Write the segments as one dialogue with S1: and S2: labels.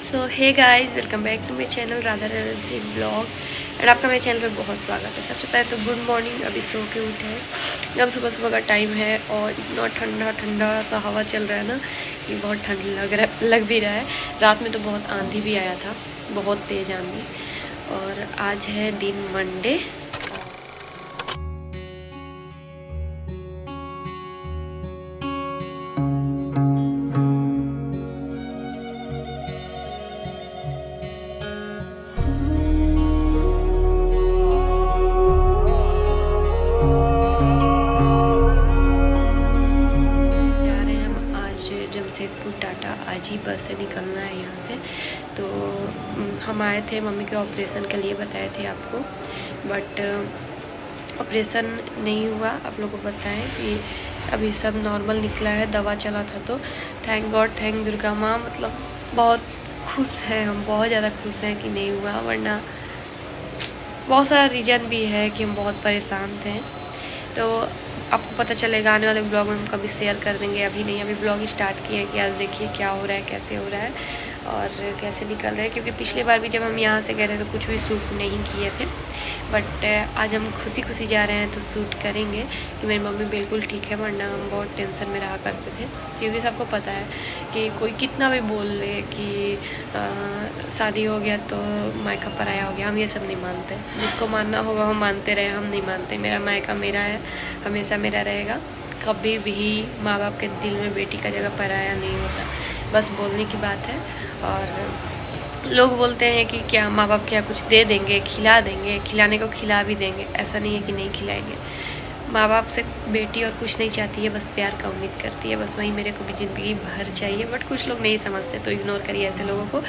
S1: So hey guys, welcome back to my channel Radha सी blog. And आपका मेरे channel पे बहुत स्वागत है। सबसे पहले तो गुड मॉर्निंग। अभी सो के उठे हैं। अब सुबह सुबह का टाइम है और इतना ठंडा ठंडा सा हवा चल रहा है ना कि बहुत ठंड लग भी रहा है। रात में तो बहुत आंधी भी आया था, बहुत तेज़ आंधी। और आज है दिन मंडे। जमशेदपुर टाटा आज ही बस से निकलना है यहाँ से। तो हम आए थे मम्मी के ऑपरेशन के लिए, बताए थे आपको, बट ऑपरेशन नहीं हुआ। आप लोगों को बताएं कि अभी सब नॉर्मल निकला है, दवा चला था। तो थैंक गॉड, थैंक दुर्गा माँ। मतलब बहुत खुश हैं हम, बहुत ज़्यादा खुश हैं कि नहीं हुआ, वरना बहुत सारा रीज़न भी है कि हम बहुत परेशान थे। तो आपको पता चलेगा आने वाले ब्लॉग में, हम कभी शेयर कर देंगे। अभी नहीं, अभी ब्लॉग स्टार्ट किए हैं कि आज देखिए क्या हो रहा है, कैसे हो रहा है और कैसे निकल रहा है। क्योंकि पिछली बार भी जब हम यहाँ से गए थे तो कुछ भी शूट नहीं किए थे, बट आज हम खुशी खुशी जा रहे हैं तो शूट करेंगे कि मेरी मम्मी बिल्कुल ठीक है। वरना हम बहुत टेंशन में रहा करते थे, क्योंकि सबको पता है कि कोई कितना भी बोल ले कि शादी हो गया तो मायका पराया हो गया, हम ये सब नहीं मानते। जिसको मानना होगा हम मानते रहे, हम नहीं मानते। मेरा मायका मेरा है, हमेशा मेरा रहेगा। कभी भी माँ बाप के दिल में बेटी का जगह पराया नहीं होता, बस बोलने की बात है। और लोग बोलते हैं कि क्या माँ बाप क्या कुछ दे देंगे, खिला देंगे, खिलाने को खिला भी देंगे। ऐसा नहीं है कि नहीं खिलाएंगे। माँ बाप से बेटी और कुछ नहीं चाहती है, बस प्यार का उम्मीद करती है। बस वही मेरे को भी ज़िंदगी भर चाहिए, बट कुछ लोग नहीं समझते, तो इग्नोर करिए ऐसे लोगों को।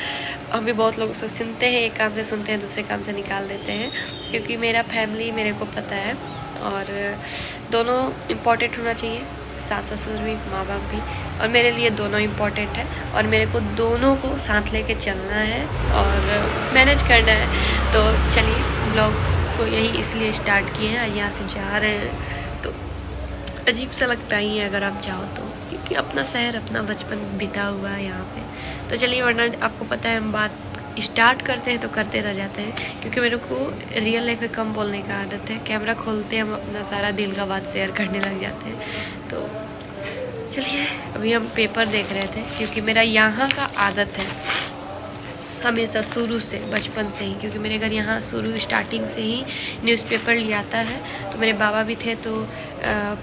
S1: हम भी बहुत लोगों से सुनते हैं, एक कान से सुनते हैं, दूसरे कान से निकाल देते हैं। क्योंकि मेरा फैमिली मेरे को पता है और दोनों इम्पॉर्टेंट होना चाहिए, सास ससुर भी, माँ बाप भी, और मेरे लिए दोनों इम्पॉर्टेंट है। और मेरे को दोनों को साथ लेके चलना है और मैनेज करना है। तो चलिए, ब्लॉग को यही इसलिए स्टार्ट किए हैं। आज यहाँ से जा रहे हैं तो अजीब सा लगता ही है अगर आप जाओ तो, क्योंकि अपना शहर, अपना बचपन बिता हुआ है यहाँ पे। तो चलिए, वरना आपको पता है हम बात स्टार्ट करते हैं तो करते रह जाते हैं। क्योंकि मेरे को रियल लाइफ में कम बोलने का आदत है। कैमरा खोलते हम अपना सारा दिल का बात शेयर करने लग जाते हैं। तो चलिए, अभी हम पेपर देख रहे थे, क्योंकि मेरा यहाँ का आदत है हमेशा शुरू से, बचपन से ही। क्योंकि मेरे घर यहाँ शुरू स्टार्टिंग से ही न्यूज़पेपर लिया आता है। तो मेरे बाबा भी थे तो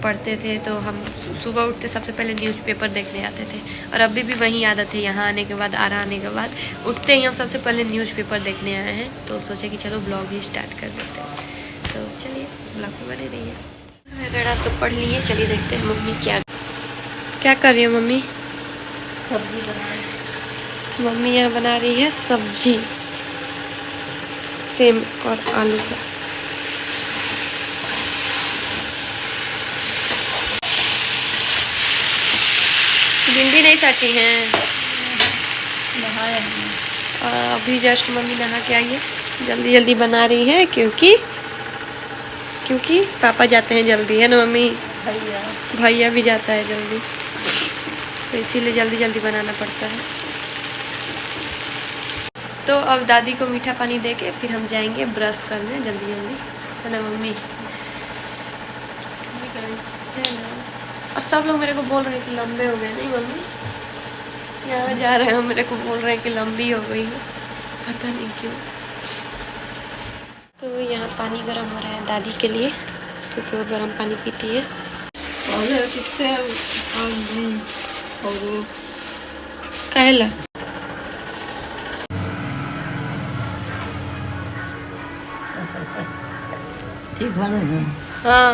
S1: पढ़ते थे, तो हम सुबह उठते सबसे पहले न्यूज़पेपर देखने आते थे। और अभी भी वही आदत है, यहाँ आने के बाद, आरा आने के बाद उठते ही हम सबसे पहले न्यूज़पेपर देखने आए हैं। तो सोचे कि चलो ब्लॉग ही स्टार्ट कर देते हैं। तो चलिए, ब्लॉग में बने रहिए। अगर आप तो पढ़ लिए, चलिए देखते हैं मम्मी क्या कर रही है। मम्मी
S2: सब्जी बना रही।
S1: मम्मी यहाँ बना रही है सब्जी, सेम और आलू का। भिंडी नहीं काटी हैं,
S2: नहाए हैं।
S1: अभी जस्ट मम्मी नहा के आई है, जल्दी जल्दी बना रही है। क्योंकि पापा जाते हैं जल्दी, है ना मम्मी? भैया भी जाता है जल्दी, तो इसीलिए जल्दी जल्दी बनाना पड़ता है। तो अब दादी को मीठा पानी देके फिर हम जाएंगे ब्रश करने जल्दी जल्दी, है ना मम्मी? है ना? और सब लोग मेरे को बोल रहे हैं कि लंबे हो गए, नहीं मम्मी? यहाँ जा रहे हो, मेरे को बोल रहे हैं कि लंबी हो गई है, पता नहीं क्यों। तो यहाँ पानी गर्म हो रहा है दादी के लिए, क्योंकि वो गर्म पानी पीती है। कहला
S2: ठीक बने हैं।
S1: हाँ,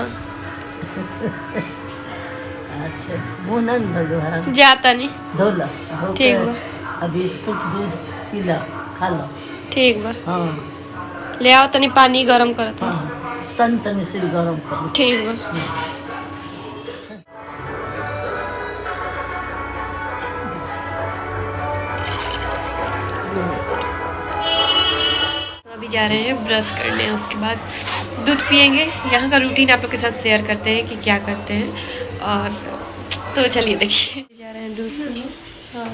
S2: अच्छा, मुनन भलो है।
S1: जाता नहीं।
S2: धोला
S1: ठीक बा,
S2: अब बिस्कुट दूध पीला, खा लो।
S1: ठीक बा,
S2: हाँ
S1: ले आओ तनी पानी गरम करत।
S2: हाँ, तन तनी सिर गरम कर।
S1: ठीक बा। अभी जा रहे हैं ब्रश करने, उसके बाद दूध पियेंगे। यहाँ का रूटीन आप लोग के साथ शेयर करते हैं कि क्या करते हैं। और तो चलिए देखिए, जा रहे हैं दूध पीने। हाँ,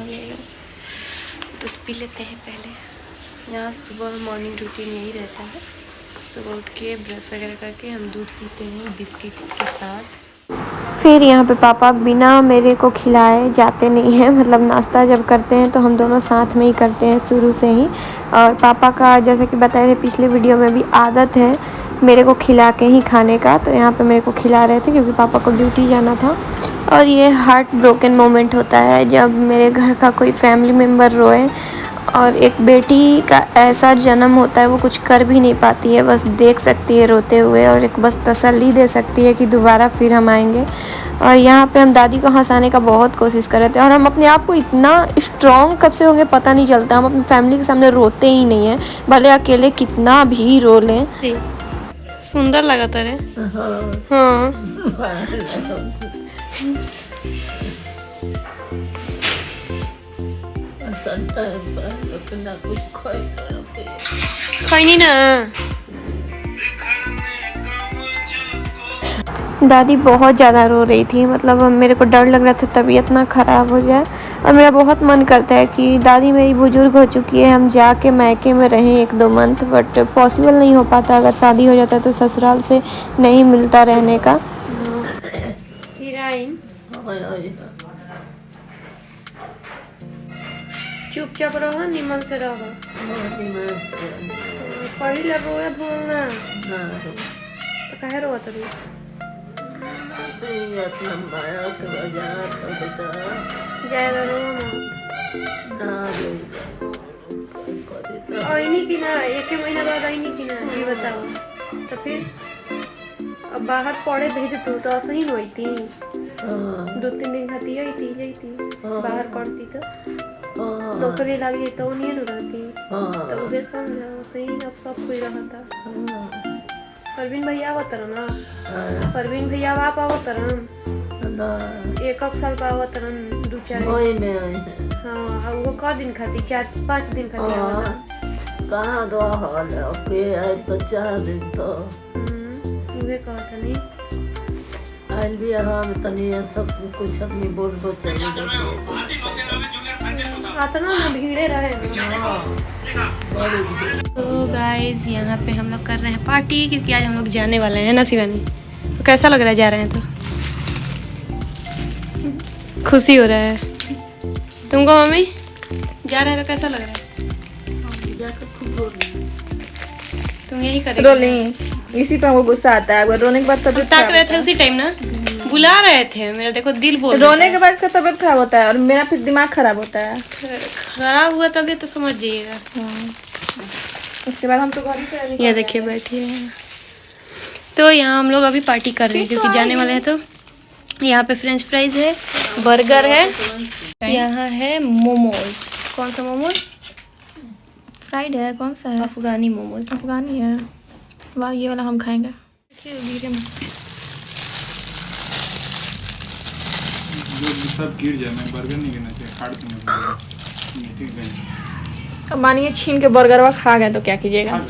S1: दूध पी लेते हैं पहले। यहाँ सुबह मॉर्निंग रूटीन यही रहता है, सुबह उठ के ब्रश वगैरह करके हम दूध पीते हैं बिस्किट के साथ। फिर यहाँ पे पापा बिना मेरे को खिलाए जाते नहीं हैं, मतलब नाश्ता जब करते हैं तो हम दोनों साथ में ही करते हैं शुरू से ही। और पापा का जैसे कि बताए थे पिछले वीडियो में भी आदत है मेरे को खिला के ही खाने का, तो यहाँ पे मेरे को खिला रहे थे क्योंकि पापा को ड्यूटी जाना था। और ये हार्ट ब्रोकन मोमेंट होता है जब मेरे घर का कोई फैमिली मेम्बर रोए, और एक बेटी का ऐसा जन्म होता है वो कुछ कर भी नहीं पाती है, बस देख सकती है रोते हुए और एक बस तसल्ली दे सकती है कि दोबारा फिर हम आएंगे। और यहाँ पे हम दादी को हंसाने का बहुत कोशिश कर रहे थे, और हम अपने आप को इतना स्ट्रॉन्ग कब से होंगे पता नहीं चलता, हम अपनी फैमिली के सामने रोते ही नहीं हैं, भले अकेले कितना भी रो लें। सुंदर लगा था रे। हाँ खैनी ना। दादी बहुत ज़्यादा रो रही थी, मतलब मेरे को डर लग रहा था तबीयत ना ख़राब हो जाए, और मेरा बहुत मन करता है कि दादी मेरी बुजुर्ग हो चुकी है, हम जाके मायके में रहें 1-2 मंथ, बट पॉसिबल नहीं हो पाता। अगर शादी हो जाता है तो ससुराल से नहीं मिलता रहने का। चुपचाप रहो, निमन से रहो। पहले रोए बोलना तो काहे रोत रही? ज्यादा रो ना। आईनी की ना, 1 महीना बाद आईनी की ना, ये बताओ। तो फिर अब बाहर पढ़े भेज तू तो ऐसे ही रोईती, 2-3 दिन खाती जाती बाहर पढ़ती तो नौकरी लगी तो नहीं रहती, तो उधर समझा सही। अब सब कोई रहता। परवीन भैया आवत ना, परवीन भैया आप आवत रन 1 साल का आवत रन 2-4 दिन। हाँ वो क दिन खाती 4-5 दिन खाती
S2: कहाँ दो हाल है ओके आए तो 4 दिन तो
S1: मुझे कहा था नहीं
S2: आइल भी हम तनी सब कुछ अपनी बोल दो चाहिए
S1: आता ना भीड़े रहे। तो गाइस यहाँ पे हम लोग कर रहे हैं पार्टी, क्योंकि आज हम लोग जाने वाले हैं ना शिवानी। तो कैसा लग रहा है जा रहे हैं तो? खुशी हो रहा है तुमको मम्मी? जा रहे हैं तो कैसा लग रहा है? तुम यही करेंगे?
S3: रोलिंग इसी पे हमको गुस्सा आता है, अगर रोने के बाद तबीयत
S1: ताक रहे थे उसी टाइम ना, बुला रहे थे, मेरा देखो दिल बोल
S3: रोने के बाद इसका तबीयत खराब होता है और मेरा फिर दिमाग खराब होता है।
S1: खराब हुआ तबीयत तो समझ जाइएगा।
S3: उसके बाद हम तो घर ही से
S1: ये देखिए बैठी है। तो यहाँ हम लोग अभी पार्टी कर रहे हैं क्योंकि जाने वाले हैं। तो यहाँ पे फ्रेंच फ्राइज है, बर्गर है, यहाँ है मोमोज। कौन सा मोमोज?
S3: फ्राइड है। कौन सा है?
S1: अफगानी मोमोज।
S3: अफगानी है। वाह ये वाला हम खाएंगे।
S4: सब गिर जाए, मैं बर्गर नहीं करना चाहिए, खाड़ दूंगा ठीक है।
S3: अब मानिए छीन के बर्गर खा गए तो क्या कीजिएगा?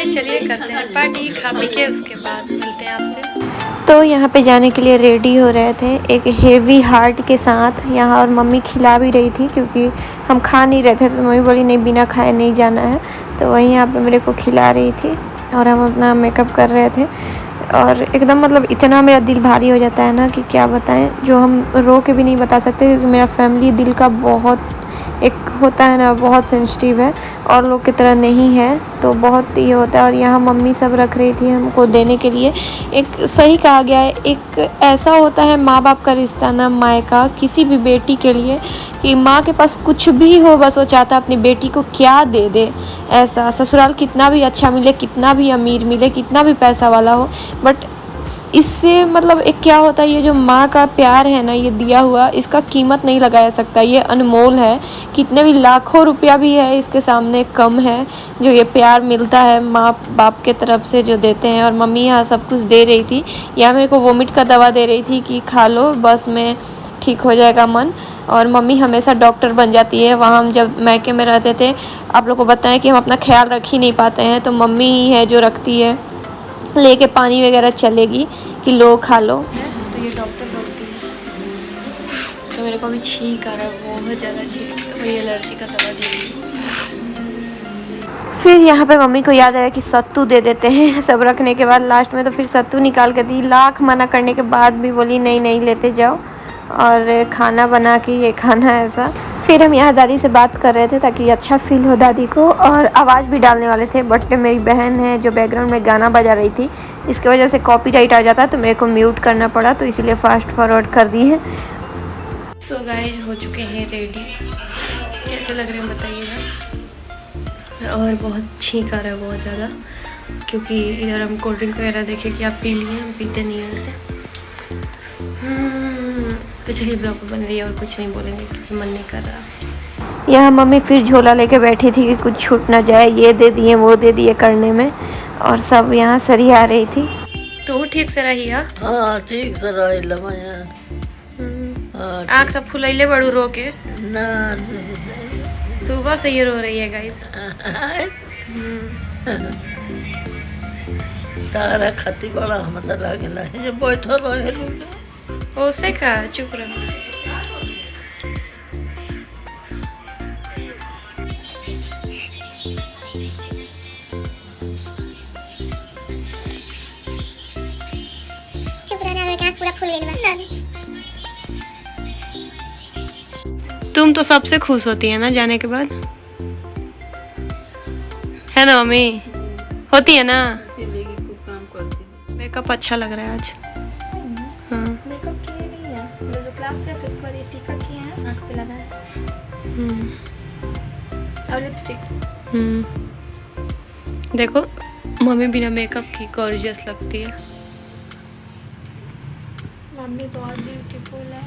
S1: चलिए करते हैं पार्टी, खा पी के उसके बाद मिलते हैं आपसे। तो यहाँ पे जाने के लिए रेडी हो रहे थे एक हेवी हार्ट के साथ यहाँ, और मम्मी खिला भी रही थी क्योंकि हम खा नहीं रहे थे, तो मम्मी बोली नहीं बिना खाए नहीं जाना है, तो वहीं यहाँ पे मेरे को खिला रही थी और हम अपना मेकअप कर रहे थे। और एकदम मतलब इतना मेरा दिल भारी हो जाता है ना कि क्या बताएं, जो हम रो के भी नहीं बता सकते, क्योंकि मेरा फैमिली दिल का बहुत एक होता है ना, बहुत सेंसिटिव है और लोग की तरह नहीं है, तो बहुत ये होता है। और यहाँ मम्मी सब रख रही थी हमको देने के लिए। एक सही कहा गया है, एक ऐसा होता है माँ बाप का रिश्ता ना, मायका किसी भी बेटी के लिए, कि माँ के पास कुछ भी हो बस वो चाहता अपनी बेटी को क्या दे दे। ऐसा ससुराल कितना भी अच्छा मिले, कितना भी अमीर मिले, कितना भी पैसा वाला हो, बट इससे मतलब एक क्या होता है, ये जो माँ का प्यार है ना, ये दिया हुआ, इसका कीमत नहीं लगाया सकता, ये अनमोल है। कितने भी लाखों रुपया भी है इसके सामने कम है जो ये प्यार मिलता है माँ बाप के तरफ से जो देते हैं। और मम्मी यहाँ सब कुछ दे रही थी, यहाँ मेरे को वोमिट का दवा दे रही थी कि खा लो बस में ठीक हो जाएगा मन। और मम्मी हमेशा डॉक्टर बन जाती है। वहाँ हम जब मैके में रहते थे, आप लोग को बताएं कि हम अपना ख्याल रख ही नहीं पाते हैं, तो मम्मी ही है जो रखती है, लेके पानी वगैरह चलेगी कि लो खा लो। तो ये डॉक्टर बोलती है। तो मेरे को भी छींक आ रहा है, बहुत ज़्यादा छींक, तो वही एलर्जी का दवा दी। फिर यहाँ पे मम्मी को याद आया कि सत्तू दे देते हैं। सब रखने के बाद लास्ट में तो फिर सत्तू निकाल के दी। लाख मना करने के बाद भी बोली नहीं नहीं लेते जाओ, और खाना बना के ये खाना है ऐसा। फिर हम यहाँ दादी से बात कर रहे थे ताकि अच्छा फील हो दादी को, और आवाज़ भी डालने वाले थे, बट मेरी बहन है जो बैकग्राउंड में गाना बजा रही थी, इसकी वजह से कॉपीराइट आ जाता, तो मेरे को म्यूट करना पड़ा, तो इसीलिए फास्ट फॉरवर्ड कर दी है। सो गाइस हो चुके हैं रेडी। कैसे लग रहे हैं बताइएगा। और बहुत छींक आ रहा है बहुत ज़्यादा, क्योंकि इधर हम कोल्ड ड्रिंक वगैरह देखे कि आप पी लिए, हम पीते नहीं हैं ऐसे। तो चलिए ब्लॉग बन रही है और कुछ नहीं बोलेंगे क्योंकि मन नहीं कर रहा। यहाँ मम्मी फिर झोला लेके बैठी थी कि कुछ छूट ना जाए, ये दे दिए वो दे दिए करने में, और सब यहाँ सरी आ रही थी। तो ठीक से रही?
S2: हाँ ठीक से रही लमाया।
S1: आँख सब फुलैले बड़ू रो के
S2: ना
S1: सुबह से ये रो रही है गाइस।
S2: तारा खाती बड़ा हमता लागेला है, जब बैठो रहे
S1: ओसे का चुप रहो।
S5: चुप रहना, मेरा आँख पूरा फूल गई बा।
S1: तुम तो सबसे खुश होती है ना जाने के बाद, है ना मम्मी? होती है ना? मेकअप अच्छा लग रहा है आज। हाँ
S3: मेकअप किए नहीं है, जो क्लास गए थे उसके बाद ये टीका किए हैं, आँख पे लगा है, और लिपस्टिक।
S1: देखो मम्मी बिना मेकअप की गॉर्जियस लगती है।
S3: मम्मी बहुत ब्यूटीफुल है।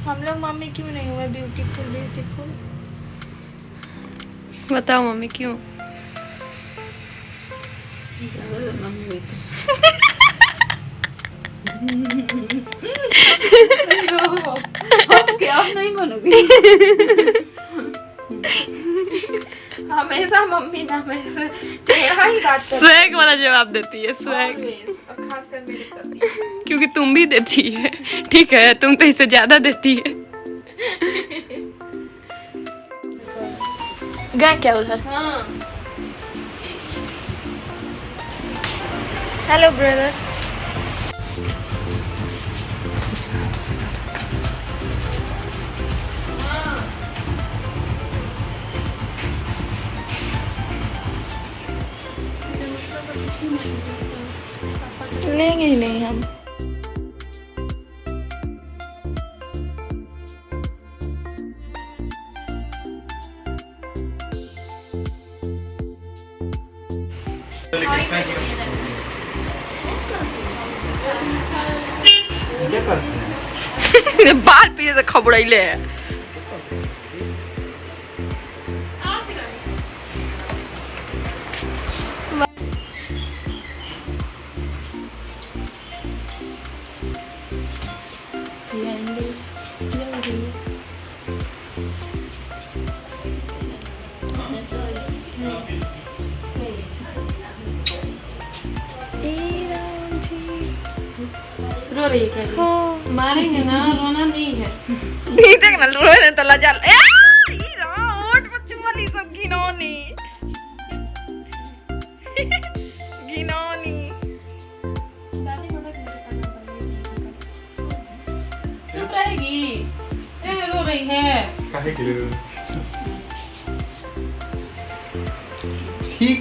S3: हम लोग मम्मी क्यों नहीं हुए ब्यूटीफुल ब्यूटीफुल?
S1: बताओ मम्मी क्यों?
S3: क्या नहीं बनोगी? हमेशा मम्मी ना हमेशा तेरा ही बात करती है।
S1: स्वैग वाला जवाब देती है, स्वैग।
S3: और खासकर मेरे प्रति,
S1: क्योंकि तुम भी देती है, ठीक है, तुम तो इससे ज्यादा देती है।
S3: गए क्या उधर?
S1: हाँ।
S3: Hello brother. लेंगे ही नहीं हम।
S1: बाल पीछे से खबड़ैले है। रो रही है क्या? हाँ। मारेंगे ना, रोना नहीं है।
S6: नहीं देख ना रोए ने तला जाल ए ई रा ओट पचमली सब गिनोनी गिनोनी
S1: चुप रहेगी? ए रो रही है।
S4: काहे के लिए? ठीक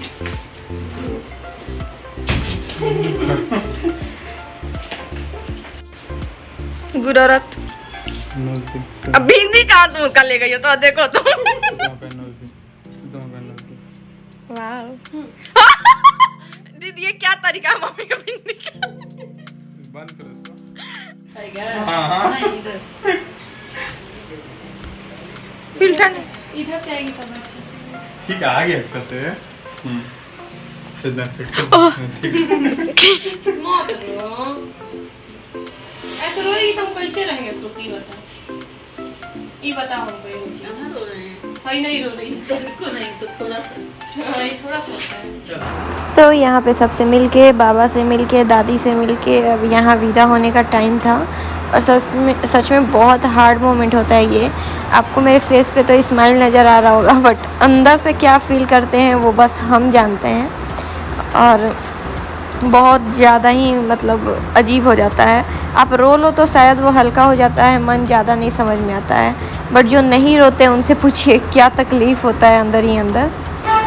S6: गुररत अब बिंदी कहाँ तुम कर ले गई हो तो देखो तुम
S3: वाह
S6: दीदी ये क्या तरीका है मम्मी का बिंदी का
S4: बंद करो इसको। हाँ हाँ
S6: फिल्टर
S1: इधर से आएगी तब अच्छे से।
S4: ठीक है, आ गया अच्छा से। एकदम फिट ठीक।
S1: मत रो। ऐसे रोएगी तो हम कैसे रहेंगे खुश? ये बताओ हमको एगो चीज।
S2: कहाँ रो रहे हैं?
S1: हई नहीं रो रही
S2: तुमको नहीं तो थोड़ा सा।
S1: हाँ, ये थोड़ा सा होता है।
S7: तो यहाँ पे सबसे मिलके, बाबा से मिलके, दादी से मिलके अब यहाँ विदा होने का टाइम था। और सच में बहुत हार्ड मोमेंट होता है ये। आपको मेरे फेस पे तो स्माइल नज़र आ रहा होगा, बट अंदर से क्या फ़ील करते हैं वो बस हम जानते हैं। और बहुत ज़्यादा ही मतलब अजीब हो जाता है। आप रो लो तो शायद वो हल्का हो जाता है, मन ज़्यादा नहीं समझ में आता है, बट जो नहीं रोते उनसे पूछिए क्या तकलीफ़ होता है अंदर ही अंदर।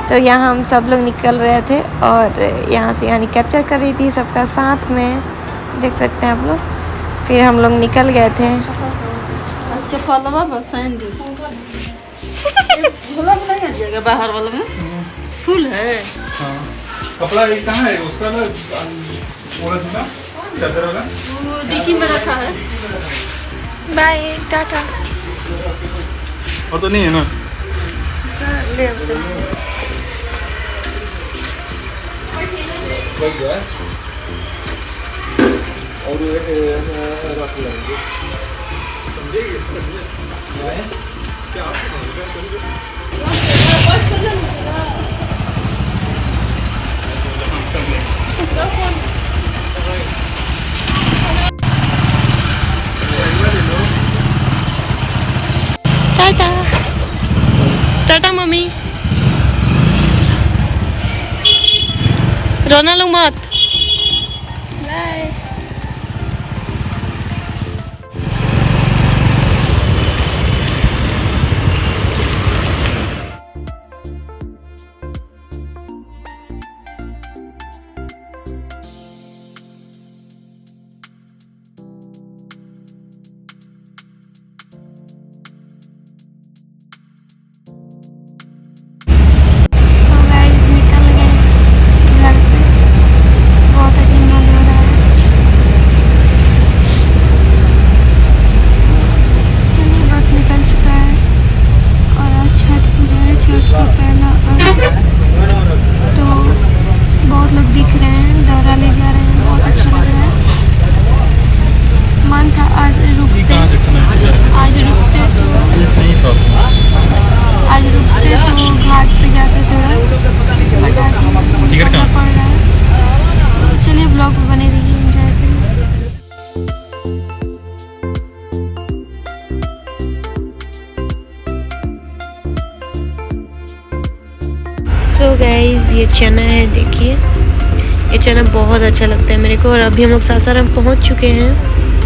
S7: तो यहाँ हम सब लोग निकल रहे थे और यहाँ से यानी कैप्चर कर रही थी सबका साथ में, देख सकते हैं आप लोग। फिर हम लोग निकल गए थे।
S2: अच्छा फलवा बस सैंडी झोला में नहीं आ जाएगा बाहर वाला में? फूल है।
S4: हाँ कपड़ा एक कहाँ है उसका ना, बोला था ना चादर वाला,
S2: वो डिक्की में रखा है।
S3: बाय टाटा।
S4: और तो नहीं है ना?
S2: ले
S4: और रख लेंगे,
S1: टाटा टाटा मम्मी, रोना लो मत।
S3: बाय।
S1: चलिए ब्लॉग में बने रहिए, एंजॉय करिए। सो गाइज ये चना है, देखिए ये चना बहुत अच्छा लगता है मेरे को। और अभी हम लोग सासाराम पहुंच चुके हैं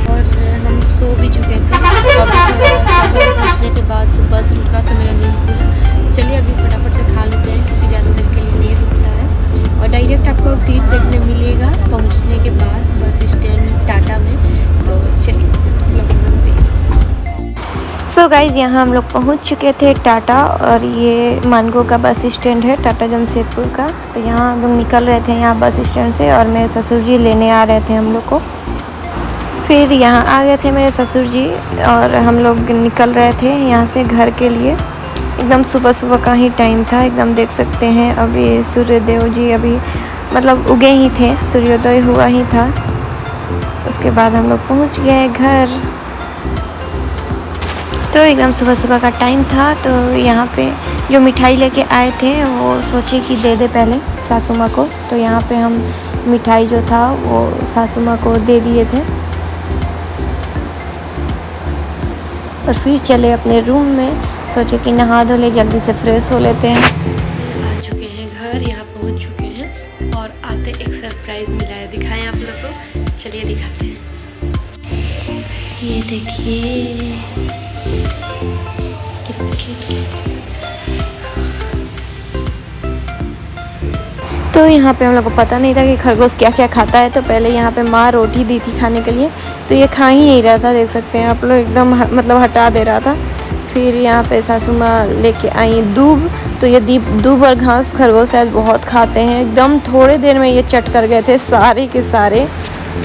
S1: और हम सो भी चुके थे। पहुंचने के बाद बस रुका तो मेरा नींद खुला। चलिए अभी फटाफट से खा लेते हैं क्योंकि ज़्यादा देर के लिए नहीं रुकता है। और डायरेक्ट आपको ट्रीट देखने मिलेगा पहुंचने के बाद बस स्टैंड टाटा में। तो चलिए
S7: सो गाइज़ यहाँ हम लोग पहुँच चुके थे टाटा, और ये मानगो का बस स्टैंड है टाटा जमशेदपुर का। तो यहाँ हम लोग निकल रहे थे यहाँ बस स्टैंड से, और मेरे ससुर जी लेने आ रहे थे हम लोग को। फिर यहाँ आ गए थे मेरे ससुर जी और हम लोग निकल रहे थे यहाँ से घर के लिए। एकदम सुबह सुबह का ही टाइम था, एकदम देख सकते हैं अभी सूर्यदेव जी अभी मतलब उगे ही थे, सूर्योदय हुआ ही था। उसके बाद हम लोग पहुँच गए घर। तो एकदम सुबह सुबह का टाइम था। तो यहाँ पे जो मिठाई लेके आए थे वो सोचे कि दे दे पहले सासू माँ को। तो यहाँ पे हम मिठाई जो था वो सासू माँ को दे दिए थे और फिर चले अपने रूम में। सोचे कि नहा धो ले, जल्दी से फ्रेश हो लेते हैं।
S1: आ चुके हैं घर, यहाँ पहुँच चुके हैं और आते एक सरप्राइज़ मिला है, दिखाएं आप लोग को। चलिए दिखाते हैं। ये देखिए
S7: तो यहाँ पे हम लोग को पता नहीं था कि खरगोश क्या क्या खाता है। तो पहले यहाँ पे माँ रोटी दी थी खाने के लिए, तो ये खा ही नहीं रहा था, देख सकते हैं आप लोग, एकदम मतलब हटा दे रहा था। फिर यहाँ पे सासू माँ लेके आई दूब। तो ये दूब और घास खरगोश शायद बहुत खाते हैं, एकदम थोड़े देर में ये चट कर गए थे सारे के सारे।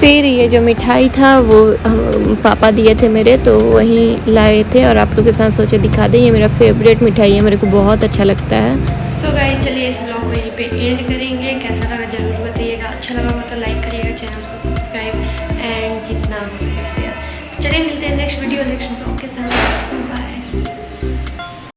S7: फिर ये जो मिठाई था वो पापा दिए थे मेरे, तो वही लाए थे और आप लोग के साथ सोचे दिखा दें। ये मेरा फेवरेट मिठाई है, मेरे को बहुत अच्छा लगता है।
S1: सो गाइस चलिए इस ब्लॉग को यहीं पे एंड करेंगे। कैसा लगा जरूर बताइएगा, अच्छा लगा हो तो लाइक करिएगा, चैनल को सब्सक्राइब एंड जितना हो सके शेयर। पसंद। बाय।